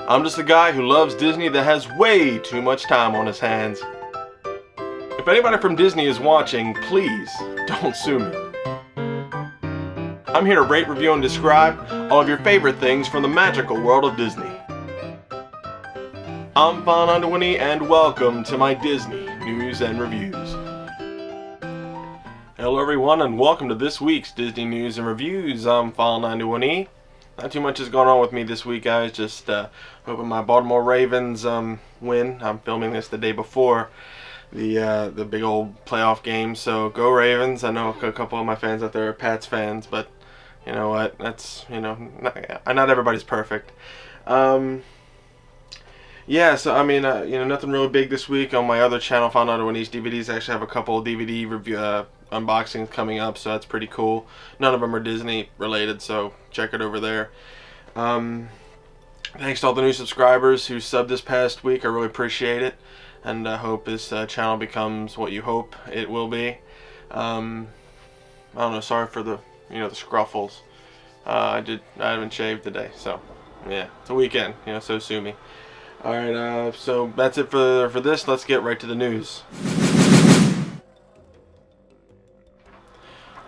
I'm just a guy who loves Disney that has way too much time on his hands. If anybody from Disney is watching, please don't sue me. I'm here to rate, review, and describe all of your favorite things from the magical world of Disney. I'm File91e and welcome to my Disney News and Reviews. Hello everyone and welcome to this week's Disney News and Reviews. I'm File91e. Not too much is going on with me this week, guys. Just hoping my Baltimore Ravens win. I'm filming this the day before the big old playoff game, so go Ravens. I know a couple of my fans out there are Pats fans, but you know what? That's, you know, not everybody's perfect. Yeah, so I mean, you know, nothing really big this week. On my other channel, File91e's DVDs, I actually have a couple of DVD review unboxings coming up, so that's pretty cool. None of them are Disney related, so check it over there. Thanks to all the new subscribers who subbed this past week. I really appreciate it, and I hope this channel becomes what you hope it will be. I don't know. Sorry for the the scruffles. I haven't shaved today, so yeah, it's a weekend. So sue me. All right. So that's it for this. Let's get right to the news.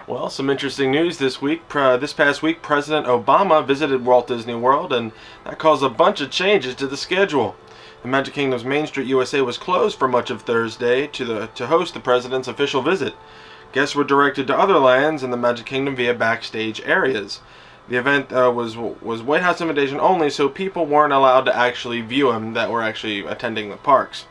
Well, some interesting news this week. This past week, President Obama visited Walt Disney World, and that caused a bunch of changes to the schedule. The Magic Kingdom's Main Street USA was closed for much of Thursday to host the president's official visit. Guests were directed to other lands in the Magic Kingdom via backstage areas. The event was White House invitation only, so people weren't allowed to actually view him that were actually attending the parks.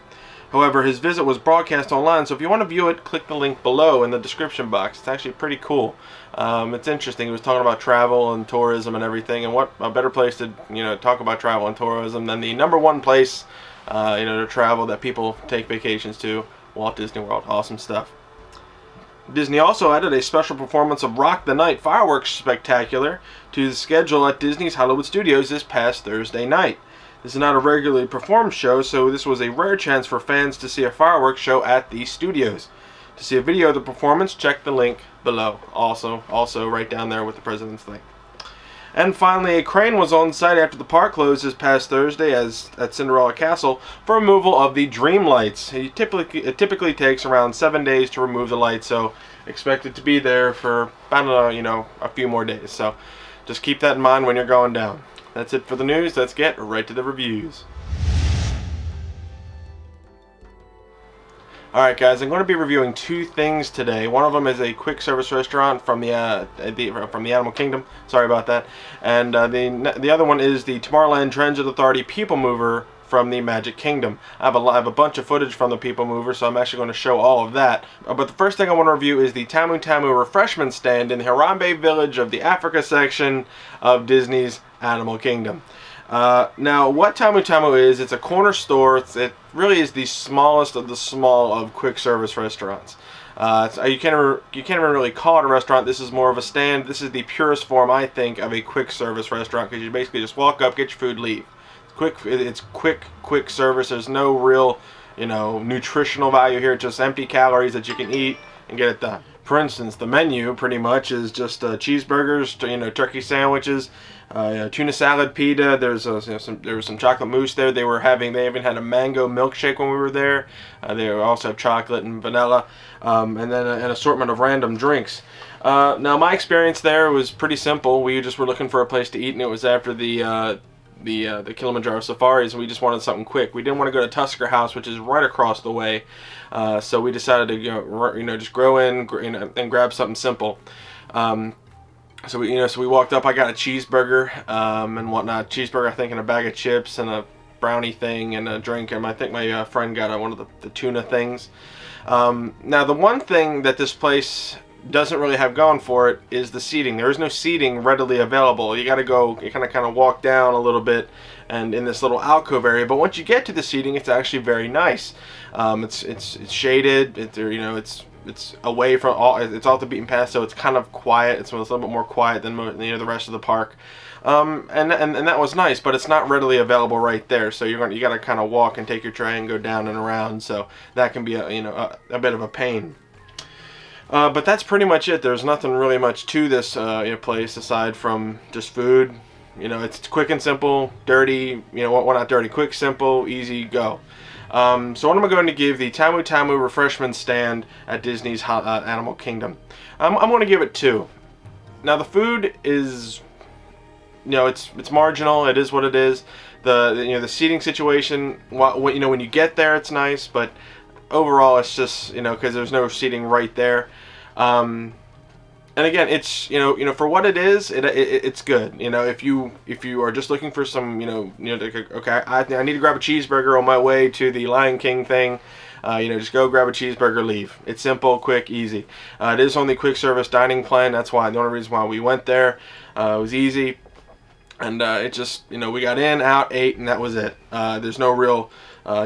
However, his visit was broadcast online, so if you want to view it, click the link below in the description box. It's actually pretty cool. It's interesting. He was talking about travel and tourism and everything, and what a better place to talk about travel and tourism than the #1 place to travel that people take vacations to, Walt Disney World. Awesome stuff. Disney also added a special performance of Rock the Night fireworks spectacular to the schedule at Disney's Hollywood Studios this past Thursday night. This is not a regularly performed show, so this was a rare chance for fans to see a fireworks show at the studios. To see a video of the performance, check the link below. Also right down there with the president's thing. And finally, a crane was on site after the park closed this past Thursday at Cinderella Castle for removal of the dream lights. It typically takes around 7 days to remove the lights, so expect it to be there for about a few more days. So just keep that in mind when you're going down. That's it for the news. Let's get right to the reviews. Alright guys, I'm going to be reviewing two things today. One of them is a quick service restaurant from the Animal Kingdom. Sorry about that. And the other one is the Tomorrowland Transit Authority PeopleMover from the Magic Kingdom. I have a bunch of footage from the PeopleMover, so I'm actually going to show all of that. But the first thing I want to review is the Tamu Tamu Refreshment stand in the Harambe village of the Africa section of Disney's Animal Kingdom. Now, what Tamu Tamu is, it's a corner store. It really is the smallest of the small of quick service restaurants. You can't even really call it a restaurant. This is more of a stand. This is the purest form, I think, of a quick service restaurant, because you basically just walk up, get your food, leave. It's quick service. There's no real nutritional value here. It's just empty calories that you can eat and get it done. For instance, the menu pretty much is just cheeseburgers, turkey sandwiches, tuna salad, pita. There was some chocolate mousse there. They even had a mango milkshake when we were there. They also have chocolate and vanilla, and then an assortment of random drinks. Now my experience there was pretty simple. We just were looking for a place to eat, and it was after the Kilimanjaro safaris, and we just wanted something quick. We didn't want to go to Tusker House, which is right across the way, so we decided to just go in and grab something simple. So we walked up. I got a cheeseburger and whatnot. Cheeseburger, I think, and a bag of chips and a brownie thing and a drink. And I think my friend got one of the tuna things. Now the one thing that this place doesn't really have going for it is the seating. There is no seating readily available. You got to go. You kind of walk down a little bit and in this little alcove area. But once you get to the seating, it's actually very nice. It's shaded. It's away from all. It's off the beaten path, so it's kind of quiet. It's a little bit more quiet than the rest of the park. And that was nice, but it's not readily available right there. So you got to kind of walk and take your tray and go down and around. So that can be a bit of a pain. But that's pretty much it. There's nothing really much to this place aside from just food, You know, it's quick and simple. Dirty, you know, well, not dirty. Quick, simple, easy, go. So what am I going to give the Tamu Tamu refreshment stand at Disney's Animal Kingdom? I'm going to give it 2. Now the food is, you know, it's marginal. It is what it is. The seating situation, you know, when you get there, it's nice, but overall, it's just, you know, because there's no seating right there. And again, it's for what it is, it's good. You know, if you are just looking for some, like, okay, I need to grab a cheeseburger on my way to the Lion King thing. Just go grab a cheeseburger, leave. It's simple, quick, easy. It is on the quick service dining plan. That's why the only reason why we went there. It was easy, and it just, we got in, out, ate, and that was it. There's no real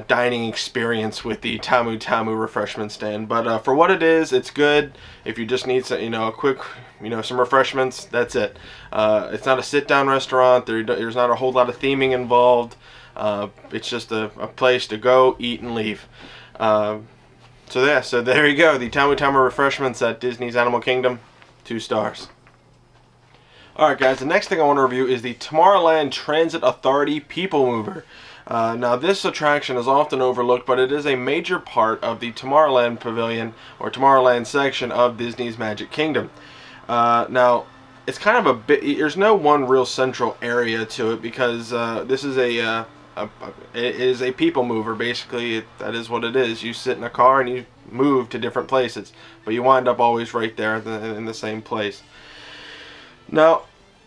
dining experience with the Tamu Tamu refreshment stand, but for what it is, it's good. If you just need some, a quick, some refreshments, that's it. It's not a sit-down restaurant. There's not a whole lot of theming involved. It's just a place to go, eat, and leave. So there you go. The Tamu Tamu refreshments at Disney's Animal Kingdom, 2 stars. Alright guys, the next thing I want to review is the Tomorrowland Transit Authority PeopleMover. Now this attraction is often overlooked, but it is a major part of the Tomorrowland Pavilion or Tomorrowland section of Disney's Magic Kingdom. Now it's kind of a bit, there's no one real central area to it because this is it is a people mover. Basically, that is what it is. You sit in a car and you move to different places, but you wind up always right there in the same place. Now,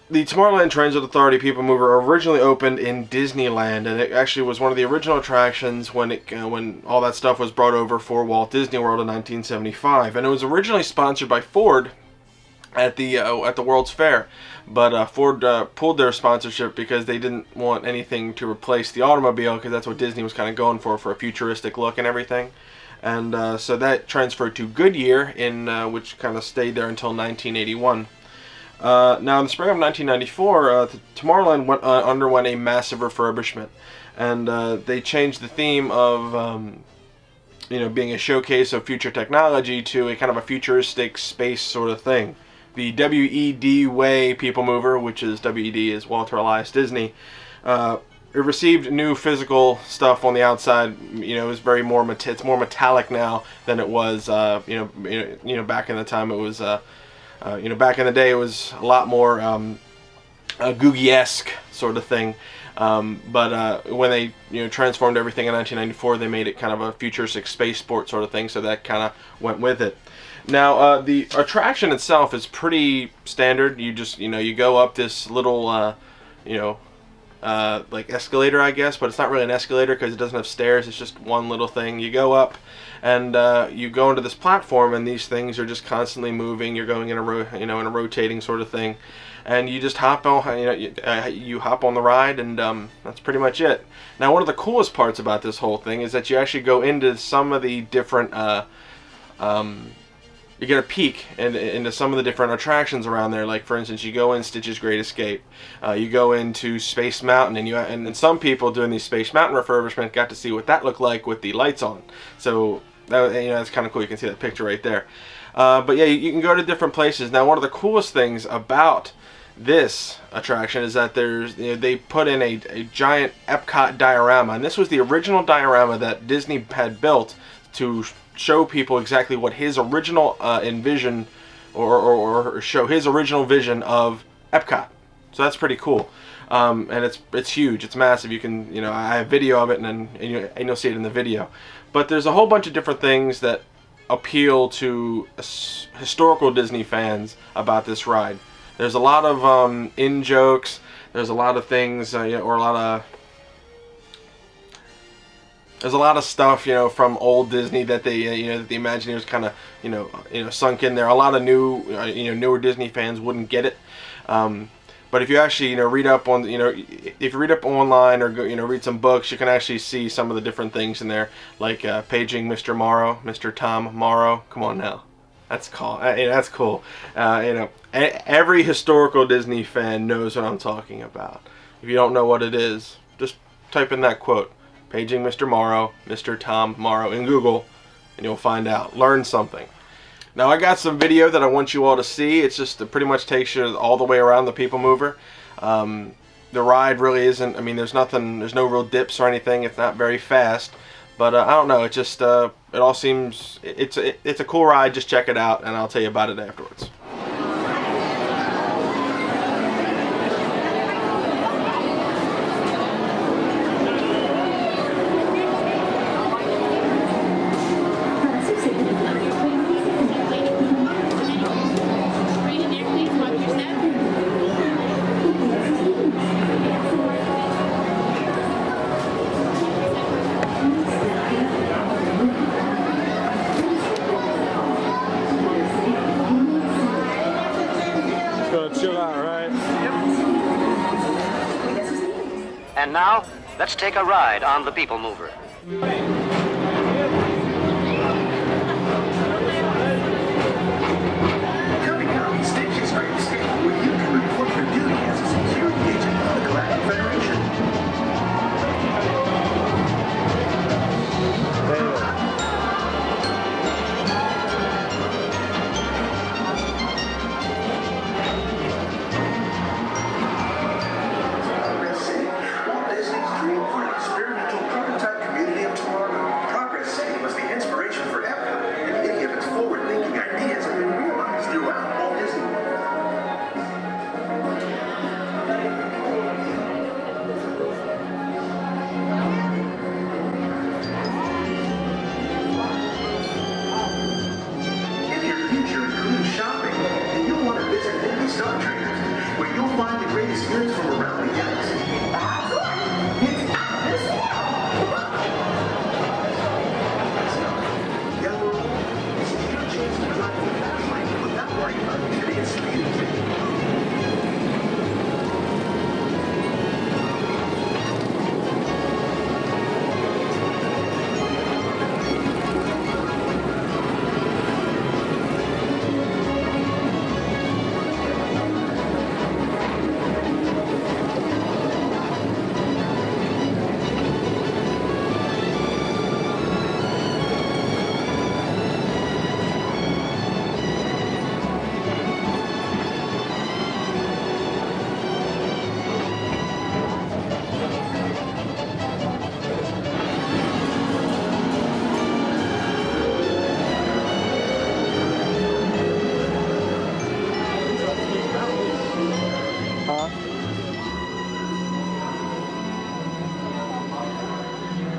the Tomorrowland Transit Authority PeopleMover originally opened in Disneyland, and it actually was one of the original attractions when all that stuff was brought over for Walt Disney World in 1975. And it was originally sponsored by Ford at the World's Fair, but Ford pulled their sponsorship because they didn't want anything to replace the automobile, because that's what Disney was kind of going for a futuristic look and everything. And so that transferred to Goodyear, which kind of stayed there until 1981. Now, in the spring of 1994, Tomorrowland underwent a massive refurbishment, and they changed the theme of, being a showcase of future technology to a kind of a futuristic space sort of thing. The WED Way PeopleMover, which is WED is Walter Elias Disney, it received new physical stuff on the outside. It was it's more metallic now than it was, back in the time. It was. Back in the day, it was a lot more Googie-esque sort of thing. But when they transformed everything in 1994, they made it kind of a futuristic space sport sort of thing. So that kind of went with it. Now the attraction itself is pretty standard. You just you go up this little like escalator, I guess, but it's not really an escalator because it doesn't have stairs. It's just one little thing. You go up, and you go into this platform, and these things are just constantly moving. You're going in a rotating sort of thing, and you just hop on. You hop on the ride, and that's pretty much it. Now, one of the coolest parts about this whole thing is that you actually go into some of the different. You get a peek into some of the different attractions around there. Like, for instance, you go in Stitch's Great Escape. You go into Space Mountain, and some people doing the Space Mountain refurbishment got to see what that looked like with the lights on. So that's kind of cool. You can see that picture right there. But yeah, you can go to different places. Now, one of the coolest things about this attraction is that they put in a giant Epcot diorama, and this was the original diorama that Disney had built to show people exactly what his original envision or show his original vision of Epcot. So that's pretty cool. And it's huge. It's massive. You can I have video of it, and you'll see it in the video. But there's a whole bunch of different things that appeal to historical Disney fans about this ride. There's a lot of in jokes. There's a lot of things, there's a lot of stuff, from old Disney that they, that the Imagineers kind of, sunk in there. A lot of newer Disney fans wouldn't get it. But if you actually, read up on, if you read up online or go, read some books, you can actually see some of the different things in there, like paging Mr. Morrow, Mr. Tom Morrow. Come on now, that's cool. That's cool. Every historical Disney fan knows what I'm talking about. If you don't know what it is, just type in that quote. Paging Mr. Morrow, Mr. Tom Morrow in Google, and you'll find out. Learn something. Now, I got some video that I want you all to see. It's just, it pretty much takes you all the way around the PeopleMover. the ride really isn't. I mean, there's no real dips or anything. It's not very fast, but I don't know. It just it all seems it's a cool ride. Just check it out, and I'll tell you about it afterwards. Chill out, right? And now, let's take a ride on the PeopleMover. Coming up, Station Straight Escape, where you can report your duty as a security agent of the Galactic Federation. Goods from around the galaxy. That's right. It's out this world. Yellow is your chance to drive the fast lane without worrying about hitting a speed limit.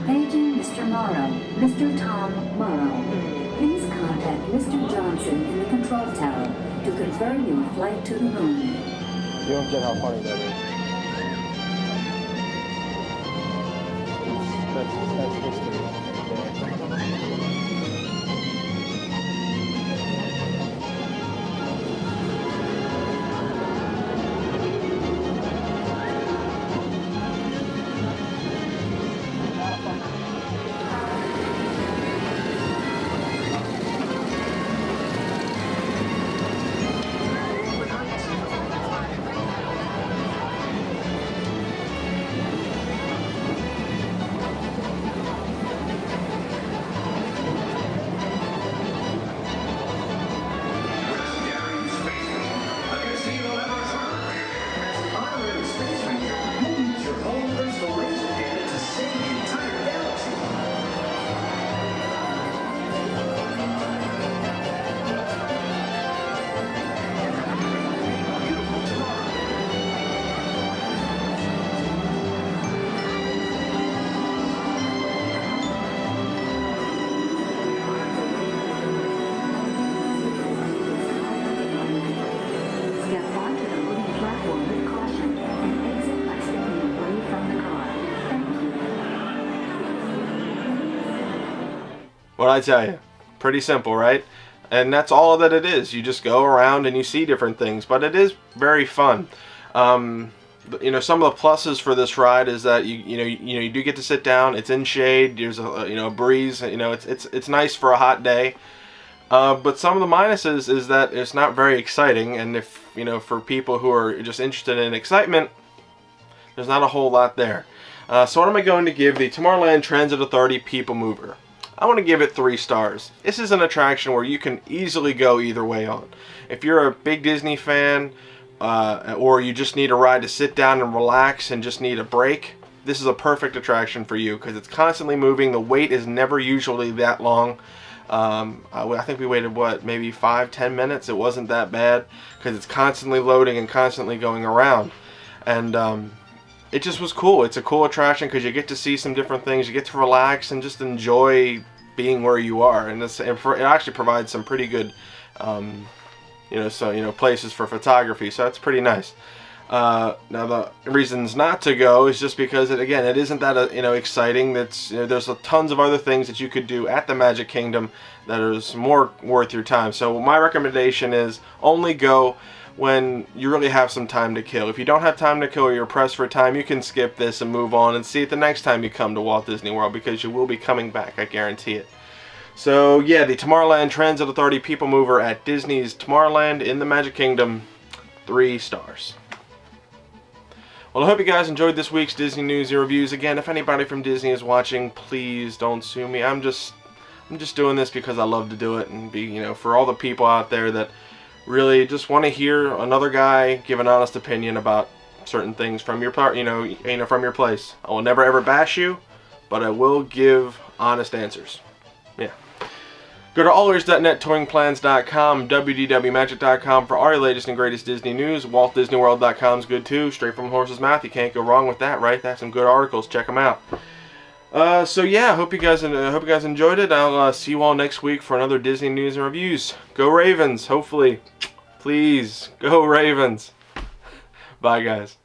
Paging Mr. Morrow, Mr. Tom Morrow. Please contact Mr. Johnson in the control tower to confirm your flight to the moon. You don't get how funny that is. That's history. What'd I tell you? Pretty simple, right? And that's all that it is. You just go around and you see different things, but it is very fun. You know, some of the pluses for this ride is that you do get to sit down. It's in shade. There's a breeze. You know, it's nice for a hot day. But some of the minuses is that it's not very exciting, and if for people who are just interested in excitement, there's not a whole lot there. So what am I going to give the Tomorrowland Transit Authority PeopleMover? I want to give it 3 stars. This is an attraction where you can easily go either way on. If you're a big Disney fan, or you just need a ride to sit down and relax and just need a break, this is a perfect attraction for you because it's constantly moving. The wait is never usually that long. I think we waited, what, maybe 5-10 minutes. It wasn't that bad because it's constantly loading and constantly going around. And it just was cool. It's a cool attraction because you get to see some different things. You get to relax and just enjoy being where you are. And it actually provides some pretty good places for photography, so that's pretty nice. Now the reasons not to go is just because it isn't that exciting. There's tons of other things that you could do at the Magic Kingdom that is more worth your time. So my recommendation is only go when you really have some time to kill. If you don't have time to kill or you're pressed for time, you can skip this and move on and see it the next time you come to Walt Disney World, because you will be coming back, I guarantee it. So yeah, the Tomorrowland Transit Authority People Mover at Disney's Tomorrowland in the Magic Kingdom, 3 stars. Well, I hope you guys enjoyed this week's Disney News and Reviews. Again, if anybody from Disney is watching, please don't sue me. I'm just doing this because I love to do it, and for all the people out there that really just want to hear another guy give an honest opinion about certain things from your part, from your place. I will never ever bash you, but I will give honest answers. Yeah. Go to allears.net, touringplans.com, wdwmagic.com for all your latest and greatest Disney news. WaltDisneyWorld.com is good too. Straight from the horse's mouth. You can't go wrong with that, right? That's some good articles. Check them out. So yeah, hope you guys enjoyed it. I'll see you all next week for another Disney news and reviews. Go Ravens, hopefully. Please, go Ravens. Bye, guys.